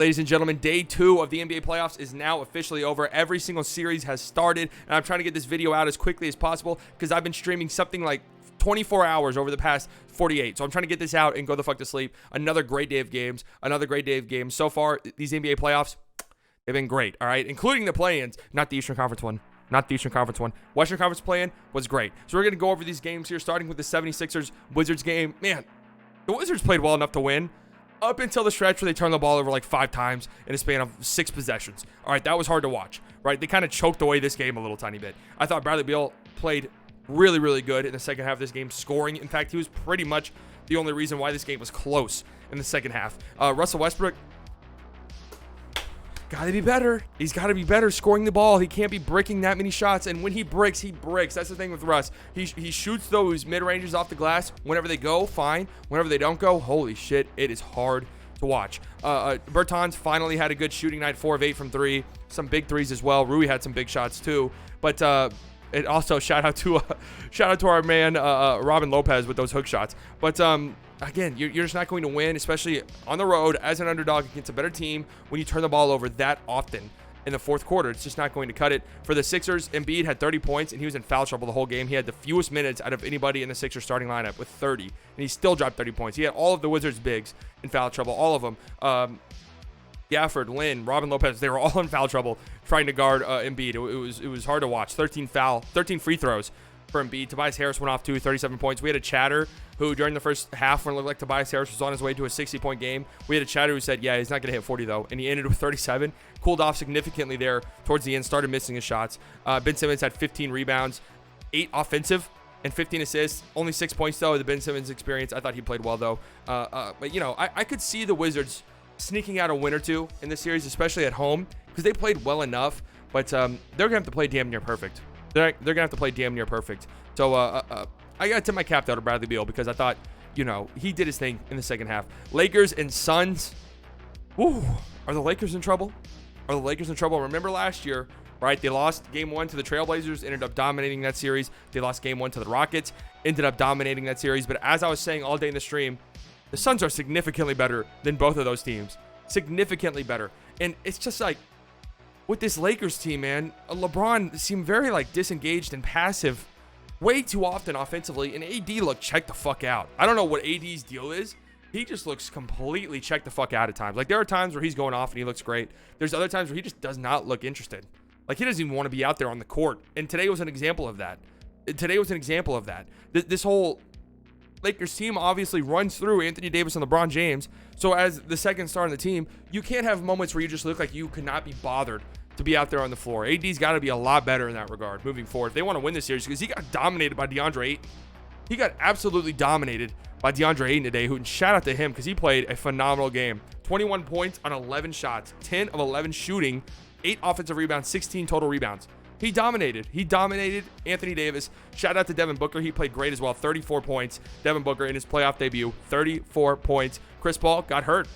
Ladies and gentlemen, day 2 of the NBA playoffs is now officially over. Every single series has started, and I'm trying to get this video out as quickly as possible because I've been streaming something like 24 hours over the past 48. So I'm trying to get this out and go the fuck to sleep. Another great day of games. So far, these NBA playoffs, they've been great, all right? Including the play-ins, not the Eastern Conference one. Western Conference play-in was great. So we're going to go over these games here, starting with the 76ers-Wizards game. Man, the Wizards played well enough to win. Up until the stretch where they turned the ball over like 5 times in a span of 6 possessions. All right, that was hard to watch, right? They kind of choked away this game a little tiny bit. I thought Bradley Beal played really, really good in the second half of this game, scoring. In fact, he was pretty much the only reason why this game was close in the second half. Russell Westbrook, got to be better. He's got to be better scoring the ball. He can't be breaking that many shots. And when he breaks, he breaks. That's the thing with Russ. He shoots those mid-ranges off the glass. Whenever they go, fine. Whenever they don't go, holy shit, it is hard to watch. Bertans finally had a good shooting night, 4 of 8 from 3. Some big threes as well. Rui had some big shots too. But it also shout out to our man Robin Lopez with those hook shots. But again, you're just not going to win, especially on the road as an underdog against a better team when you turn the ball over that often in the fourth quarter. It's just not going to cut it. For the Sixers, Embiid had 30 points, and he was in foul trouble the whole game. He had the fewest minutes out of anybody in the Sixers starting lineup with 30, and he still dropped 30 points. He had all of the Wizards' bigs in foul trouble, all of them. Gafford, Lynn, Robin Lopez, they were all in foul trouble trying to guard Embiid. It was hard to watch. 13 free throws for Embiid. Tobias Harris went off too, 37 points. We had a chatter who during the first half, when it looked like Tobias Harris was on his way to a 60-point game, we had a chatter who said, yeah, he's not going to hit 40 though, and he ended with 37. Cooled off significantly there towards the end, started missing his shots. Ben Simmons had 15 rebounds, 8 offensive, and 15 assists. Only 6 points though, the Ben Simmons experience. I thought he played well though. But you know, I could see the Wizards sneaking out a win or two in this series, especially at home, because they played well enough, but they're going to have to play damn near perfect. They're going to have to play damn near perfect. So I got to tip my cap though to Bradley Beal because I thought, you know, he did his thing in the second half. Lakers and Suns. Woo, are the Lakers in trouble? Remember last year, right? They lost game 1 to the Trailblazers, ended up dominating that series. They lost game 1 to the Rockets, ended up dominating that series. But as I was saying all day in the stream, the Suns are significantly better than both of those teams. Significantly better. And it's just like, with this Lakers team, man, LeBron seemed very like disengaged and passive way too often offensively, and AD looked checked the fuck out. I don't know what AD's deal is. He just looks completely checked the fuck out at times. Like, there are times where he's going off and he looks great. There's other times where he just does not look interested. Like, he doesn't even want to be out there on the court. And today was an example of that. This whole Lakers team obviously runs through Anthony Davis and LeBron James. So as the second star on the team, you can't have moments where you just look like you could not be bothered to be out there on the floor. AD's got to be a lot better in that regard moving forward if they want to win this series, because he got dominated by DeAndre Ayton. He got absolutely dominated by DeAndre Ayton today, who, shout out to him because he played a phenomenal game. 21 points on 11 shots, 10 of 11 shooting, 8 offensive rebounds, 16 total rebounds. He dominated Anthony Davis. Shout out to Devin Booker. He played great as well. 34 points. Devin Booker in his playoff debut. 34 points. Chris Paul got hurt.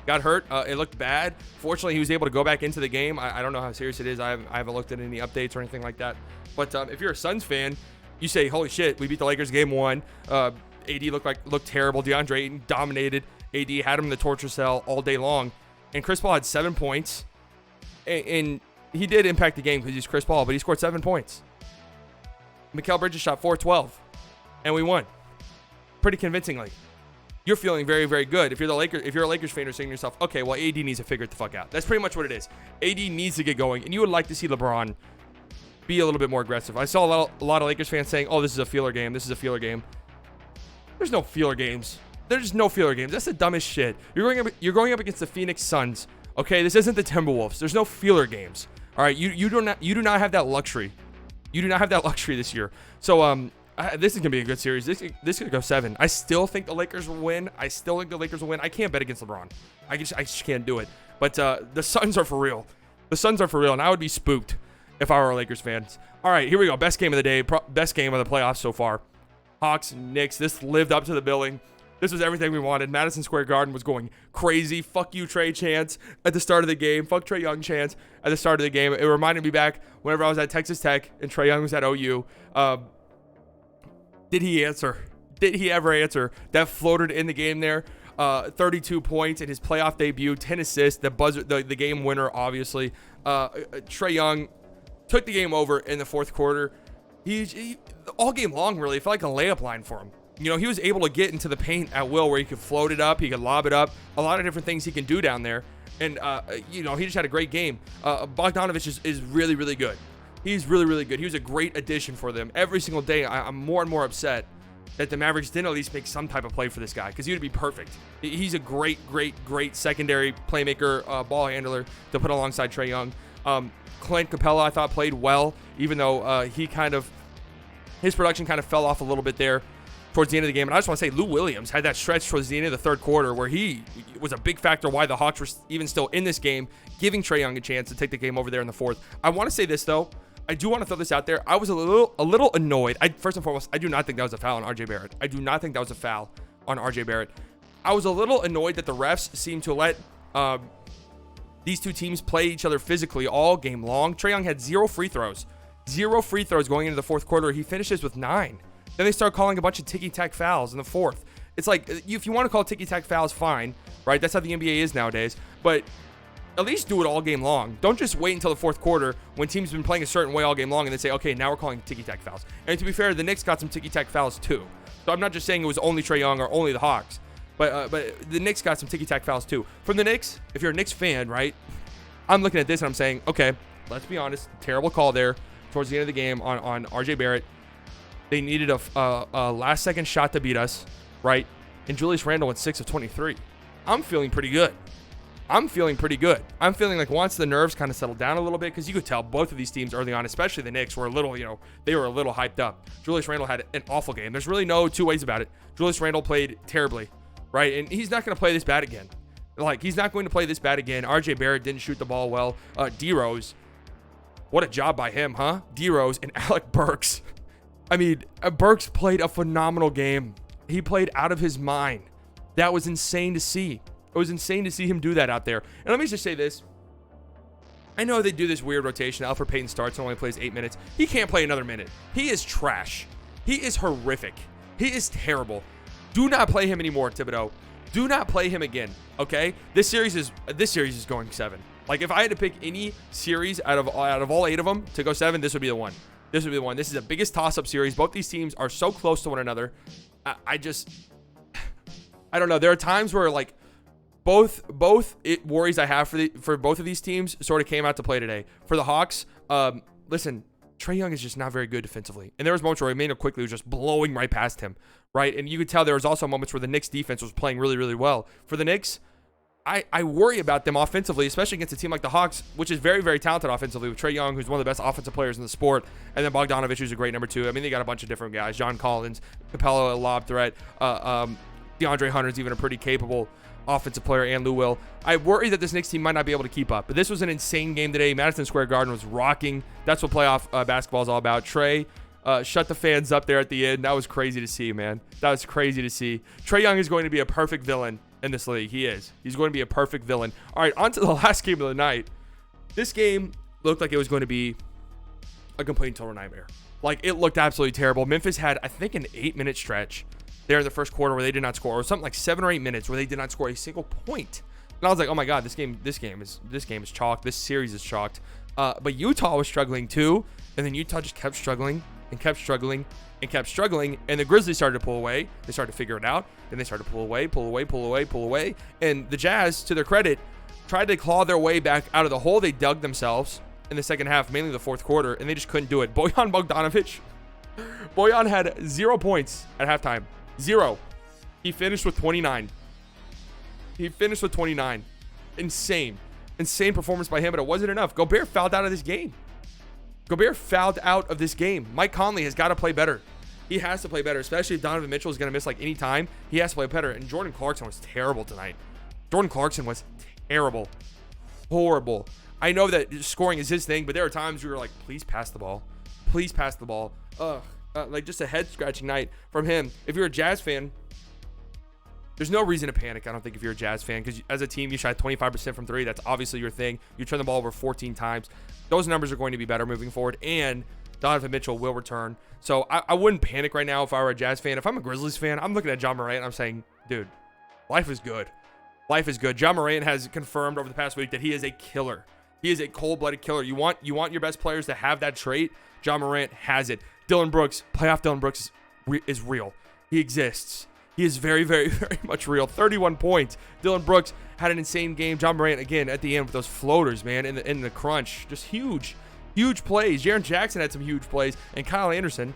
It looked bad. Fortunately, he was able to go back into the game. I don't know how serious it is. I haven't looked at any updates or anything like that. But if you're a Suns fan, you say, holy shit, we beat the Lakers game 1. AD looked terrible. DeAndre Ayton dominated. AD had him in the torture cell all day long. And Chris Paul had 7 points. And he did impact the game because he's Chris Paul, but he scored 7 points. Mikal Bridges shot 4-12, and we won pretty convincingly. You're feeling very, very good. If you're a Lakers fan, you're saying to yourself, okay, well, AD needs to figure it the fuck out. That's pretty much what it is. AD needs to get going, and you would like to see LeBron be a little bit more aggressive. I saw a lot of Lakers fans saying, oh, this is a feeler game. There's no feeler games. There's no feeler games. That's the dumbest shit. You're going up against the Phoenix Suns. Okay, this isn't the Timberwolves. There's no feeler games. All right, you do not have that luxury. You do not have that luxury this year. So this is gonna be a good series. This could go 7. I still think the Lakers will win. I can't bet against LeBron. I just can't do it. But the Suns are for real. And I would be spooked if I were a Lakers fan. All right, here we go. Best game of the day. Best game of the playoffs so far. Hawks, Knicks. This lived up to the billing. This was everything we wanted. Madison Square Garden was going crazy. Fuck you, Trae chants at the start of the game. Fuck Trae Young chants at the start of the game. It reminded me back whenever I was at Texas Tech and Trae Young was at OU. Did he answer? Did he ever answer? That floated in the game there. 32 points in his playoff debut, 10 assists, the game winner, obviously. Trae Young took the game over in the fourth quarter. He all game long, really, it felt like a layup line for him. You know, he was able to get into the paint at will, where he could float it up, he could lob it up, a lot of different things he can do down there. And, you know, he just had a great game. Bogdanovich is really, really good. He's really, really good. He was a great addition for them. Every single day, I'm more and more upset that the Mavericks didn't at least make some type of play for this guy, because he would be perfect. He's a great, great, great secondary playmaker, ball handler to put alongside Trae Young. Clint Capella, I thought, played well, even though his production kind of fell off a little bit there towards the end of the game. And I just want to say, Lou Williams had that stretch towards the end of the third quarter where he was a big factor why the Hawks were even still in this game, giving Trae Young a chance to take the game over there in the fourth. I want to say this, though. I do want to throw this out there. I was a little annoyed. First and foremost, I do not think that was a foul on RJ Barrett. I do not think that was a foul on RJ Barrett. I was a little annoyed that the refs seemed to let these two teams play each other physically all game long. Trae Young had 0 free throws. 0 free throws going into the fourth quarter. He finishes with 9. Then they start calling a bunch of ticky-tack fouls in the fourth. It's like, if you want to call ticky-tack fouls, fine, right? That's how the NBA is nowadays. But at least do it all game long. Don't just wait until the fourth quarter when teams have been playing a certain way all game long and then say, okay, now we're calling ticky-tack fouls. And to be fair, the Knicks got some ticky-tack fouls too. So I'm not just saying it was only Trae Young or only the Hawks. But the Knicks got some ticky-tack fouls too. From the Knicks, if you're a Knicks fan, right, I'm looking at this and I'm saying, okay, let's be honest, terrible call there towards the end of the game on RJ Barrett. They needed a last-second shot to beat us, right? And Julius Randle went 6 of 23. I'm feeling pretty good. I'm feeling like once the nerves kind of settled down a little bit, because you could tell both of these teams early on, especially the Knicks, were a little, they were a little hyped up. Julius Randle had an awful game. There's really no two ways about it. Julius Randle played terribly, right? And he's not going to play this bad again. He's not going to play this bad again. RJ Barrett didn't shoot the ball well. D-Rose, what a job by him, huh? D-Rose and Alec Burks. I mean, Burks played a phenomenal game. He played out of his mind. That was insane to see. It was insane to see him do that out there. And let me just say this. I know they do this weird rotation. Elfrid Payton starts and only plays 8 minutes. He can't play another minute. He is trash. He is horrific. He is terrible. Do not play him anymore, Thibodeau. Do not play him again, okay? This series is going 7. Like, if I had to pick any series out of all 8 of them to go 7, this would be the one. This would be the one. This is the biggest toss-up series. Both these teams are so close to one another. I don't know. There are times where, like, both worries I have for both of these teams sort of came out to play today. For the Hawks, listen, Trae Young is just not very good defensively. And there was moments where Emmanuel quickly was just blowing right past him, right? And you could tell there was also moments where the Knicks defense was playing really, really well. For the Knicks, I worry about them offensively, especially against a team like the Hawks, which is very, very talented offensively, with Trae Young, who's one of the best offensive players in the sport, and then Bogdanovich, who's a great number 2. I mean, they got a bunch of different guys. John Collins, Capella, a lob threat. DeAndre Hunter's even a pretty capable offensive player, and Lou Will. I worry that this Knicks team might not be able to keep up. But this was an insane game today. Madison Square Garden was rocking. That's what playoff basketball is all about. Trae shut the fans up there at the end. That was crazy to see, man. That was crazy to see. Trae Young is going to be a perfect villain in this league. He is. He's going to be a perfect villain. All right, on to the last game of the night. This game looked like it was going to be a complete and total nightmare. Like, it looked absolutely terrible. Memphis had, I think, an 8-minute stretch there in the first quarter where they did not score, or something like 7 or 8 minutes where they did not score a single point. And I was like, oh my God, this game is chalked. This series is chalked. But Utah was struggling too, and then Utah just kept struggling and kept struggling and kept struggling, and the Grizzlies started to pull away. They started to figure it out, then they started to pull away, and the Jazz, to their credit, tried to claw their way back out of the hole they dug themselves in the second half, mainly the fourth quarter, and they just couldn't do it. Bojan Bogdanović, Bojan had 0 points at halftime. 0. He finished with 29. Insane performance by him, but it wasn't enough. Gobert fouled out of this game. Mike Conley has got to play better. He has to play better, especially if Donovan Mitchell is going to miss like any time. He has to play better. And Jordan Clarkson was terrible tonight. Horrible. I know that scoring is his thing, but there are times where you're like, please pass the ball. Like, just a head-scratching night from him. If you're a Jazz fan, there's no reason to panic, I don't think, if you're a Jazz fan, because as a team, you shot 25% from 3. That's obviously your thing. You turn the ball over 14 times. Those numbers are going to be better moving forward, and Donovan Mitchell will return. So I wouldn't panic right now if I were a Jazz fan. If I'm a Grizzlies fan, I'm looking at John Morant and I'm saying, dude, Life is good. Life is good. Ja Morant has confirmed over the past week that he is a killer. He is a cold-blooded killer. You want your best players to have that trait. Ja Morant has it. Dillon Brooks, playoff Dillon Brooks is real. He exists. He is very, very, very much real. 31 points. Dillon Brooks had an insane game. Ja Morant, again, at the end with those floaters, man, in the crunch. Just huge plays. Jaren Jackson had some huge plays. And Kyle Anderson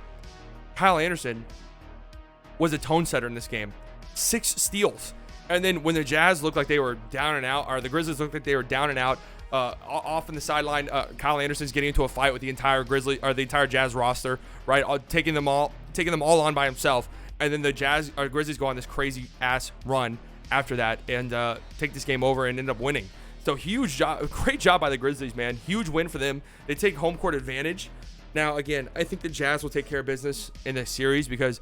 was a tone setter in this game. 6 steals. And then when the Jazz looked like they were down and out, or the Grizzlies looked like they were down and out, off in the sideline, Kyle Anderson's getting into a fight with the entire the entire Jazz roster, right? Taking them all on by himself. And then the Grizzlies go on this crazy ass run after that and take this game over and end up winning. So great job by the Grizzlies, man. Huge win for them. They take home court advantage. Now, again, I think the Jazz will take care of business in this series because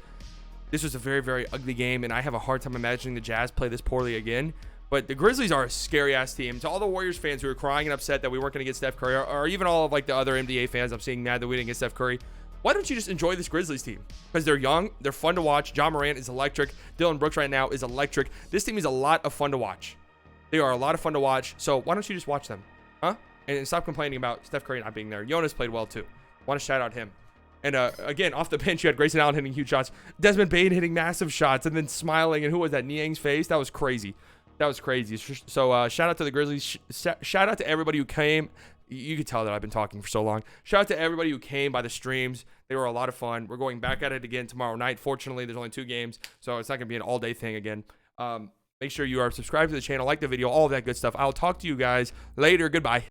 this was a very, very ugly game, and I have a hard time imagining the Jazz play this poorly again. But the Grizzlies are a scary-ass team. To all the Warriors fans who are crying and upset that we weren't going to get Steph Curry, or even all of like the other NBA fans I'm seeing mad that we didn't get Steph Curry, why don't you just enjoy this Grizzlies team? Because they're young, they're fun to watch. Ja Morant is electric. Dillon Brooks right now is electric. This team is a lot of fun to watch. They are a lot of fun to watch. So why don't you just watch them? Huh? And stop complaining about Steph Curry not being there. Jonas played well too. Want to shout out him. And again, off the bench, you had Grayson Allen hitting huge shots. Desmond Bane hitting massive shots and then smiling. And who was that? Niang's face? That was crazy. That was crazy. So shout out to the Grizzlies. Shout out to everybody who came. You could tell that I've been talking for so long. Shout out to everybody who came by the streams. They were a lot of fun. We're going back at it again tomorrow night. Fortunately, there's only 2 games, so it's not going to be an all-day thing again. Make sure you are subscribed to the channel, like the video, all of that good stuff. I'll talk to you guys later. Goodbye.